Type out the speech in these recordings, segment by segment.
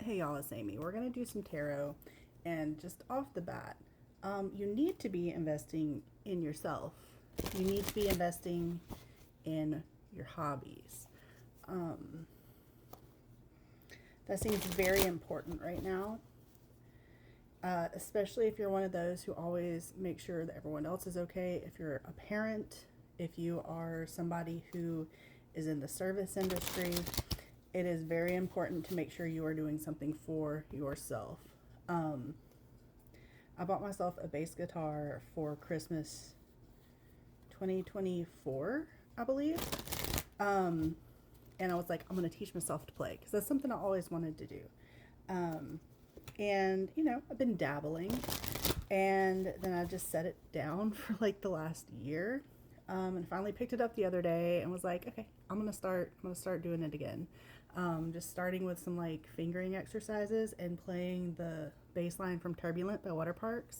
Hey y'all, it's Amy. We're going to do some tarot, and just off the bat, you need to be investing in yourself. You need to be investing in your hobbies. Um, that seems very important right now, especially if you're one of those who always make sure that everyone else is okay. If you're a parent, if you are somebody who is in the service industry, it is very important to make sure you are doing something for yourself. Um, I bought myself a bass guitar for Christmas 2024, I believe. Um, and I was like, I'm going to teach myself to play because that's something I always wanted to do. Um, and, I've been dabbling, and then I just set it down for like the last year. And finally picked it up the other day and was like, okay, I'm gonna start doing it again. Just starting with some like fingering exercises and playing the bass line from Turbulent by Waterparks.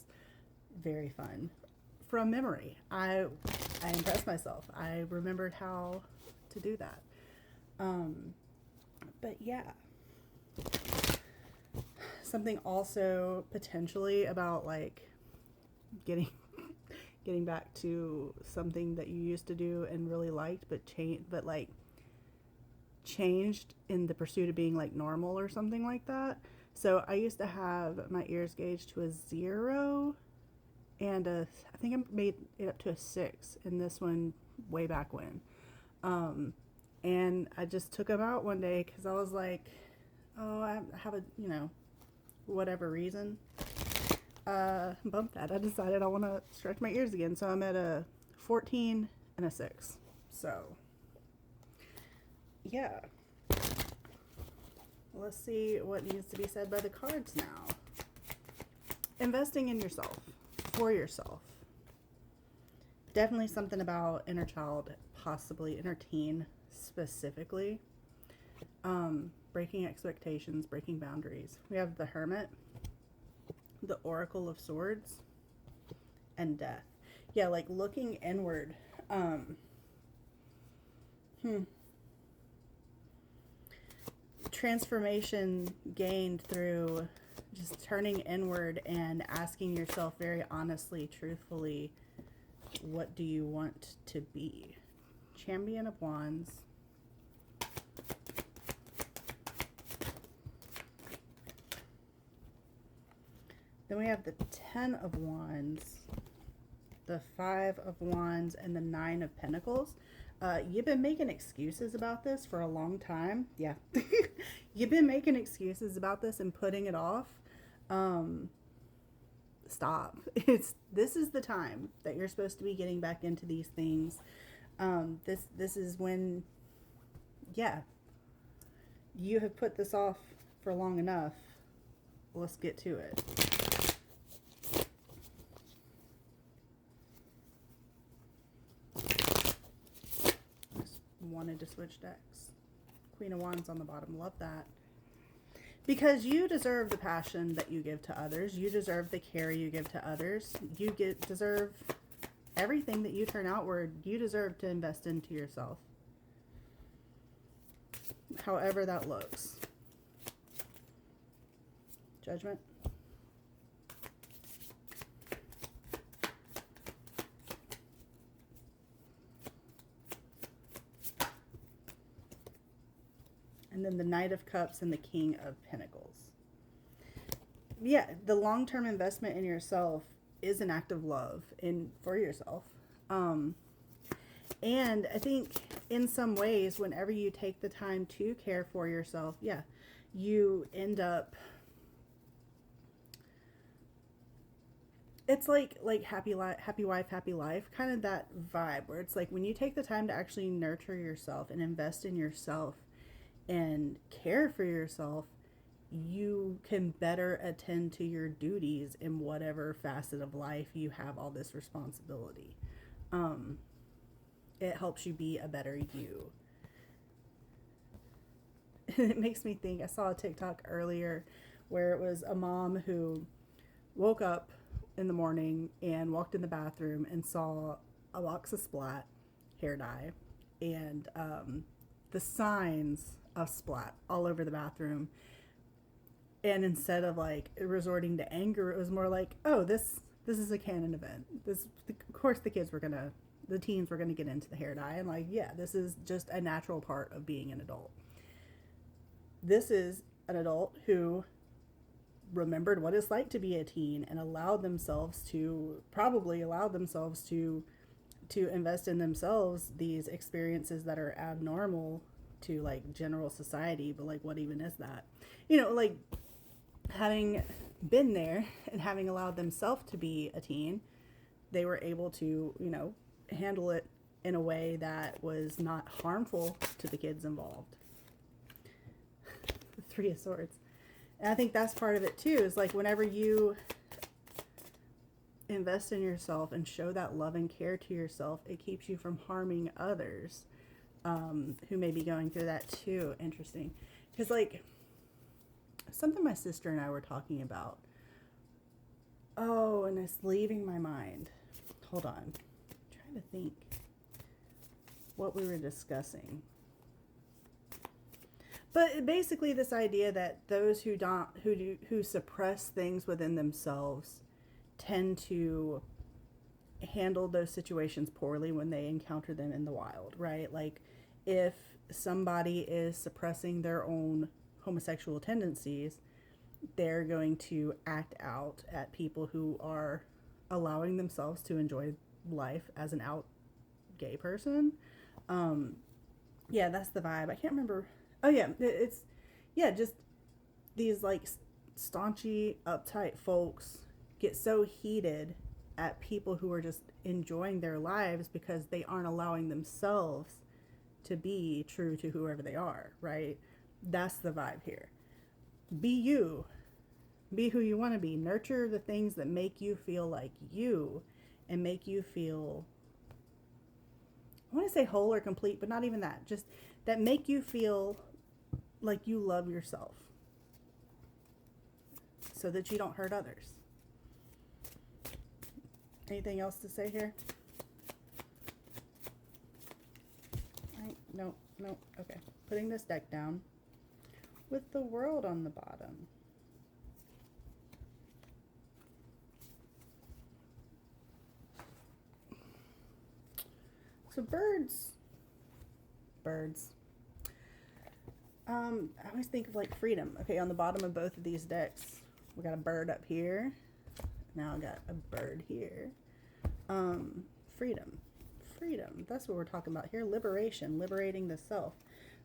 Very fun. From memory. I impressed myself. I remembered how to do that. Um, but yeah, something also potentially about like getting getting back to something that you used to do and really liked, but like changed in the pursuit of being like normal or something like that. So I used to have my ears gauged to a 0 and I think I made it up to a 6 in this one way back when. Um, and I just took them out one day because I was like, oh, I have a, whatever reason, bump that. I decided I want to stretch my ears again. So I'm at a 14 and a 6. So, yeah. Let's see what needs to be said by the cards now. Investing in yourself, for yourself. Definitely something about inner child, possibly inner teen specifically. Breaking expectations, breaking boundaries. We have the Hermit, the Oracle of Swords, and Death. Yeah, like looking inward. Um, hmm. Transformation gained through just turning inward and asking yourself very honestly, truthfully, what do you want to be? Champion of Wands. Then we have the Ten of Wands, the Five of Wands, and the Nine of Pentacles. You've been making excuses about this for a long time. Yeah. You've been making excuses about this and putting it off. Um, Stop. This is the time that you're supposed to be getting back into these things. This is when, yeah, you have put this off for long enough. Let's get to it. Just wanted to switch decks. Queen of Wands on the bottom. Love that. Because you deserve the passion that you give to others. You deserve the care you give to others. Deserve everything that you turn outward. You deserve to invest into yourself. However that looks. Judgment. And then the Knight of Cups and the King of Pentacles. Yeah, the long-term investment in yourself is an act of love for yourself. And I think in some ways, whenever you take the time to care for yourself, yeah, you end up, it's like happy wife, happy life, kind of that vibe where it's like when you take the time to actually nurture yourself and invest in yourself and care for yourself, you can better attend to your duties in whatever facet of life you have all this responsibility. Um, it helps you be a better you. It makes me think, I saw a TikTok earlier where it was a mom who woke up in the morning and walked in the bathroom and saw a box of Splat hair dye and the signs of Splat all over the bathroom. And instead of like resorting to anger, it was more like, oh, this is a canon event. This, of course, the teens were gonna get into the hair dye, and like, yeah, this is just a natural part of being an adult. This is an adult who remembered what it's like to be a teen and probably allowed themselves to invest in themselves these experiences that are abnormal to like general society. But like, what even is that? Like, having been there and having allowed themselves to be a teen, they were able to, handle it in a way that was not harmful to the kids involved. The Three of Swords. And I think that's part of it too, is like whenever you invest in yourself and show that love and care to yourself, it keeps you from harming others who may be going through that too. Interesting. Because like something my sister and I were talking about. Oh, and it's leaving my mind. Hold on. I'm trying to think what we were discussing. But basically this idea that those who suppress things within themselves tend to handle those situations poorly when they encounter them in the wild, right? Like if somebody is suppressing their own homosexual tendencies, they're going to act out at people who are allowing themselves to enjoy life as an out gay person. Yeah, that's the vibe. I can't remember. Oh yeah, just these like staunchy, uptight folks get so heated at people who are just enjoying their lives because they aren't allowing themselves to be true to whoever they are, right? That's the vibe here. Be you. Be who you want to be. Nurture the things that make you feel like you and make you feel, I want to say whole or complete, but not even that. Just that make you feel like you love yourself so that you don't hurt others. Anything else to say here? No. Okay. Putting this deck down with the World on the bottom. So birds. I always think of like freedom. Okay, on the bottom of both of these decks, we got a bird up here. Now I got a bird here. Freedom. That's what we're talking about here. Liberation, liberating the self.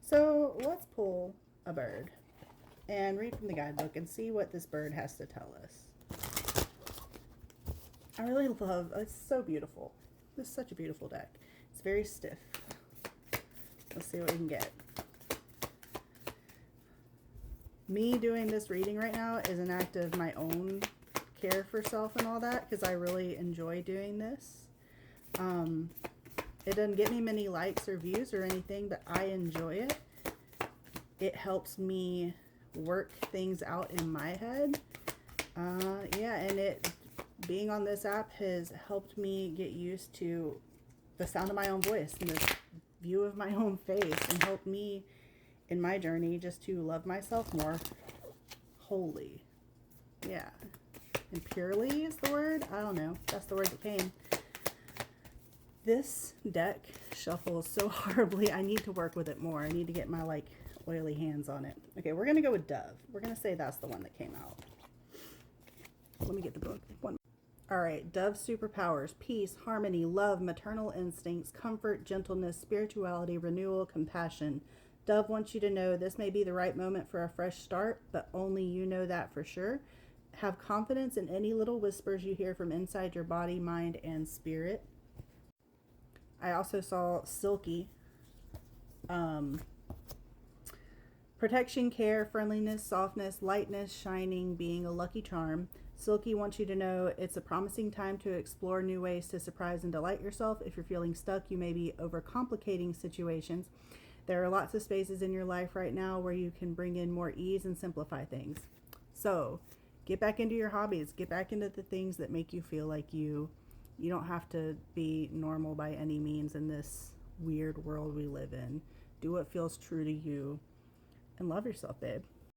So let's pull a bird and read from the guidebook and see what this bird has to tell us. I really love, it's so beautiful. This is such a beautiful deck. It's very stiff. Let's see what we can get. Me doing this reading right now is an act of my own care for self and all that, because I really enjoy doing this. It doesn't get me many likes or views or anything, but I enjoy it. It helps me work things out in my head. Yeah, and being on this app has helped me get used to the sound of my own voice and the view of my own face, and helped me in my journey just to love myself more wholly. Yeah. And purely is the word? I don't know. That's the word that came. This deck shuffles so horribly. I need to work with it more. I need to get my like oily hands on it. Okay, we're going to go with Dove. We're going to say that's the one that came out. Let me get the book. All right, Dove's superpowers: peace, harmony, love, maternal instincts, comfort, gentleness, spirituality, renewal, compassion. Dove wants you to know this may be the right moment for a fresh start, but only you know that for sure. Have confidence in any little whispers you hear from inside your body, mind, and spirit. I also saw Silky. Protection, care, friendliness, softness, lightness, shining, being a lucky charm. Silky wants you to know it's a promising time to explore new ways to surprise and delight yourself. If you're feeling stuck, you may be overcomplicating situations. There are lots of spaces in your life right now where you can bring in more ease and simplify things. So, get back into your hobbies. Get back into the things that make you feel like you. You don't have to be normal by any means in this weird world we live in. Do what feels true to you and love yourself, babe.